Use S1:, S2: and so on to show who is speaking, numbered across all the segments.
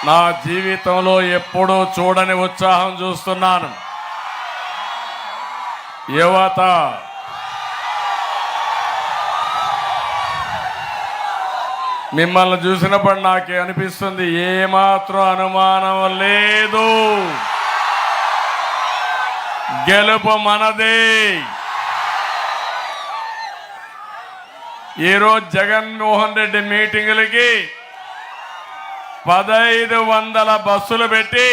S1: నా జీవితంలో ఎప్పుడూ చూడని ఉత్సాహం చూస్తున్నాను. యువత మిమ్మల్ని చూసినప్పుడు నాకు అనిపిస్తుంది, ఏమాత్రం అనుమానం లేదు, గెలుపు మనదే. ఈరోజు జగన్మోహన్ రెడ్డి మీటింగులకి 1500 బస్సులు పెట్టి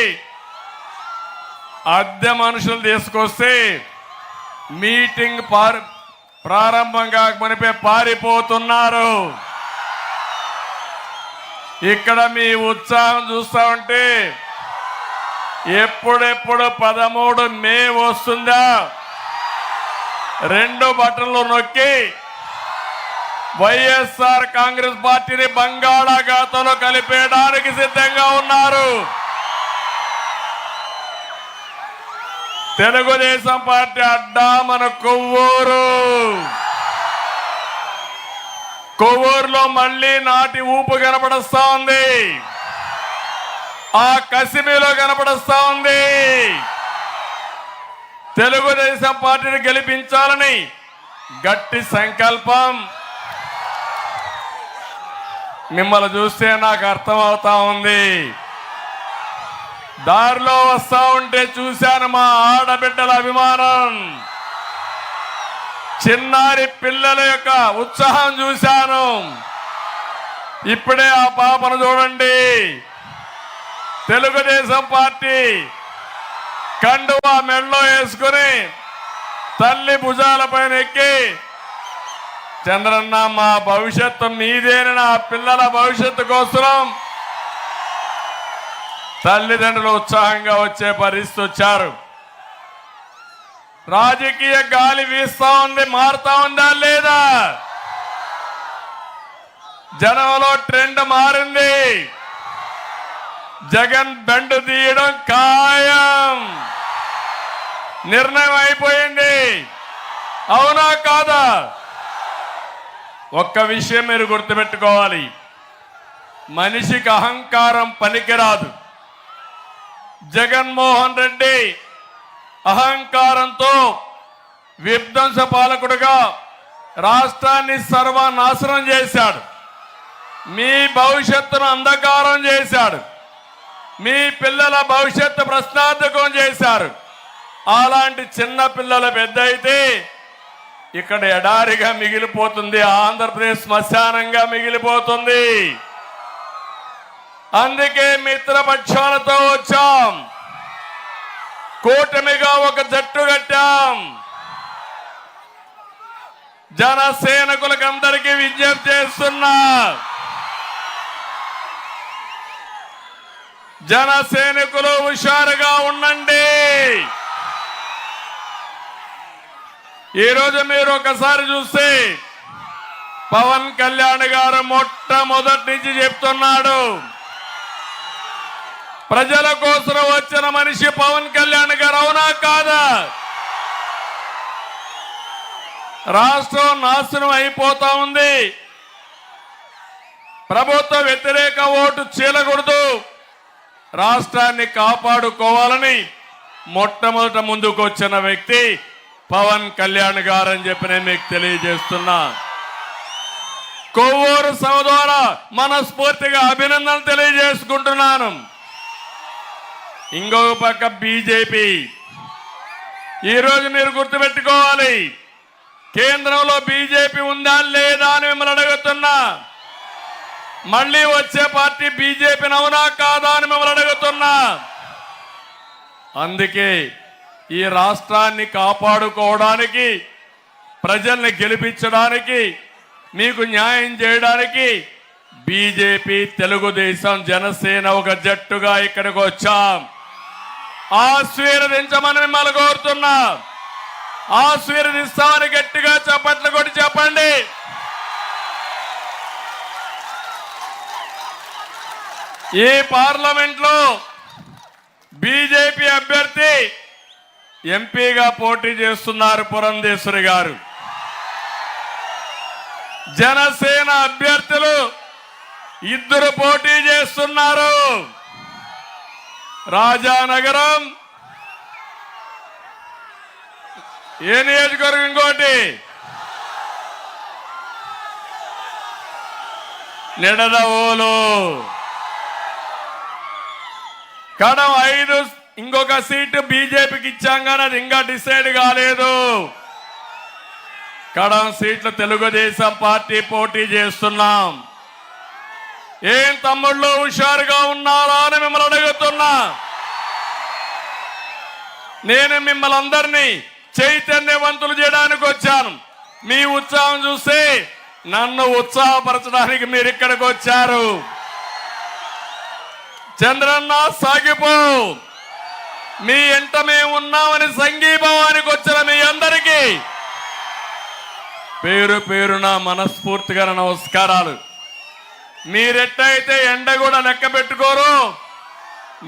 S1: అద్దె మనుషులు తీసుకొస్తే మీటింగ్ ప్రారంభం కాకమునిపే పారిపోతున్నారు. ఇక్కడ మీ ఉత్సాహం చూస్తా ఉంటే ఎప్పుడెప్పుడు 13 మే వస్తుందా 2 బటన్లు నొక్కి వైఎస్ఆర్ కాంగ్రెస్ పార్టీని బంగాళాఖాతంలో కలిపేయడానికి సిద్ధంగా ఉన్నారు. తెలుగుదేశం పార్టీ అడ్డా మన కొవ్వూరు. కొవ్వూరులో మళ్ళీ నాటి ఊపు కనపడుస్తా ఉంది, ఆ కసిమిలో కనపడుస్తా ఉంది. తెలుగుదేశం పార్టీని గెలిపించాలని గట్టి సంకల్పం. మిమ్మల్ని చూస్తే నాకు అర్థమవుతా ఉంది. దారిలో వస్తా ఉంటే చూశాను మా ఆడబిడ్డల అభిమానం, చిన్నారి పిల్లల యొక్క ఉత్సాహం చూశాను. ఇప్పుడే ఆ పాపను చూడండి, తెలుగుదేశం పార్టీ కండువా మెడలో వేసుకుని తల్లి భుజాలపైన ఎక్కి, చంద్రన్న మా భవిష్యత్తు మీదేనని ఆ పిల్లల భవిష్యత్తు కోసం తల్లిదండ్రులు ఉత్సాహంగా వచ్చే పరిస్థితి వచ్చారు. రాజకీయ గాలి వీస్తా ఉంది, మారుతా ఉందా లేదా? జనంలో ట్రెండ్ మారింది. జగన్ బెండు తీయడం ఖాయం, నిర్ణయం అయిపోయింది. అవునా కాదా? ఒక్క విషయం మీరు గుర్తుపెట్టుకోవాలి, మనిషికి అహంకారం పనికిరాదు. జగన్మోహన్ రెడ్డి అహంకారంతో విధ్వంస పాలకుడుగా రాష్ట్రాన్ని సర్వనాశనం చేశాడు. మీ భవిష్యత్తును అంధకారం చేశాడు, మీ పిల్లల భవిష్యత్తు ప్రశ్నార్థకం చేశారు. అలాంటి చిన్న పిల్లల పెద్ద అయితే ఇక్కడ ఎడారిగా మిగిలిపోతుంది, ఆంధ్రప్రదేశ్ శ్మశానంగా మిగిలిపోతుంది. అందుకే మిత్రపక్షాలతో వచ్చాం, కూటమిగా ఒక జట్టు కట్టాం. జనసేనకులకు అందరికీ విజ్ఞప్తి చేస్తున్నా, జనసేనకులు హుషారుగా ఉండండి. ఈరోజు మీరు ఒకసారి చూస్తే పవన్ కళ్యాణ్ గారు మొట్టమొదటి నుంచి చెప్తున్నాడు, ప్రజల కోసం వచ్చిన మనిషి పవన్ కళ్యాణ్ గారు. అవునా కాదా? రాష్ట్రం నాశనం అయిపోతా ఉంది, ప్రభుత్వ వ్యతిరేక ఓటు చీలకూడదు, రాష్ట్రాన్ని కాపాడుకోవాలని మొట్టమొదట ముందుకు వచ్చిన వ్యక్తి పవన్ కళ్యాణ్ గారు అని చెప్పి నేను మీకు తెలియజేస్తున్నా. కొవ్వూరు సభ ద్వారా మనస్ఫూర్తిగా అభినందనలు తెలియజేసుకుంటున్నాను. ఇంకొక పక్క బీజేపీ, ఈరోజు మీరు గుర్తుపెట్టుకోవాలి, కేంద్రంలో బీజేపీ ఉందా లేదా అని మిమ్మల్ని అడుగుతున్నా. మళ్ళీ వచ్చే పార్టీ బీజేపీని అవునా కాదా అని మిమ్మల్ని అడుగుతున్నా. అందుకే ఈ రాష్ట్రాన్ని కాపాడుకోవడానికి, ప్రజల్ని గెలిపించడానికి, మీకు న్యాయం చేయడానికి బీజేపీ, తెలుగుదేశం, జనసేన ఒక జట్టుగా ఇక్కడికి వచ్చాం. ఆశీర్వదించమని మిమ్మల్ని కోరుతున్నా. ఆశీర్వదిస్తామని గట్టిగా చప్పట్లు కొట్టి చెప్పండి. ఈ పార్లమెంట్ లో బీజేపీ అభ్యర్థి ఎంపీగా పోటీ చేస్తున్నారు పురంధేశ్వరి గారు. జనసేన అభ్యర్థులు 2 పోటీ చేస్తున్నారు. రాజానగరం, ఏ నియోజకవర్గం ఇంకోటి నిడదవోలు, కడం 5 ఇంకొక సీటు బీజేపీకి ఇచ్చాం కానీ అది ఇంకా డిసైడ్ కాలేదు. కడం సీట్లు తెలుగుదేశం పార్టీ పోటీ చేస్తున్నాం. ఏం తమ్ముళ్ళు హుషారుగా ఉన్నారా అని మిమ్మల్ని అడుగుతున్నా. నేను మిమ్మల్ని అందరినీ చైతన్యవంతులు చేయడానికి వచ్చాను. మీ ఉత్సాహం చూస్తే నన్ను ఉత్సాహపరచడానికి మీరు ఇక్కడికి వచ్చారు. చంద్రన్న సాగిపో, మీ ఎంట మేము ఉన్నామని సంఘీభావానికి వచ్చిన మీ అందరికీ పేరు పేరున మనస్ఫూర్తిగా నమస్కారాలు. మీరెట్టయితే ఎండ కూడా లెక్క పెట్టుకోరు,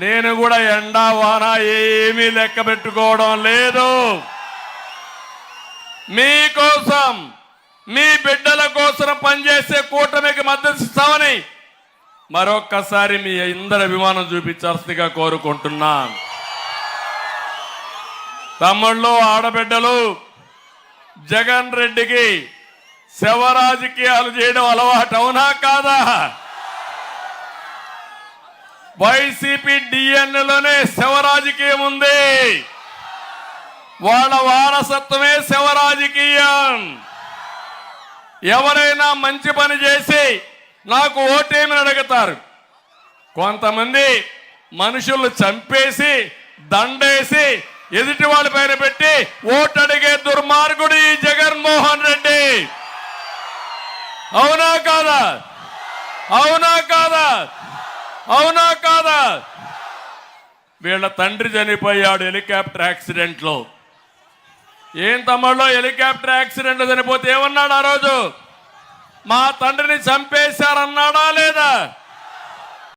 S1: నేను కూడా ఎండ వాన ఏమీ లెక్క పెట్టుకోవడం లేదు. మీకోసం, మీ బిడ్డల కోసం పనిచేసే కూటమికి మద్దతు ఇస్తామని మరొక్కసారి మీ అందరి అభిమానం చూపించాల్సిందిగా కోరుకుంటున్నాను. తమ్ముళ్ళు, ఆడబిడ్డలు, జగన్ రెడ్డికి శవ రాజకీయాలు చేయడం అలవాటు, అవునా కాదా? వైసీపీ డిఎన్ఏలోనే శవ రాజకీయం ఉంది. వాళ్ళ వారసత్వమే శవ రాజకీయం. ఎవరైనా మంచి పని చేసి నాకు ఓటేమని అడుగుతారు. కొంతమంది మనుషులు చంపేసి దండేసి ఎదుటి వాళ్ళ పైన పెట్టి ఓటు అడిగే దుర్మార్గుడు ఈ జగన్మోహన్ రెడ్డి. అవునా కాదా? అవునా కాదా? అవునా కాదా? వీళ్ళ తండ్రి చనిపోయాడు హెలికాప్టర్ యాక్సిడెంట్ లో. ఏం తమ్ముళ్ళు, హెలికాప్టర్ యాక్సిడెంట్ చనిపోతే ఏమన్నాడు ఆ రోజు? మా తండ్రిని చంపేశారన్నాడా లేదా?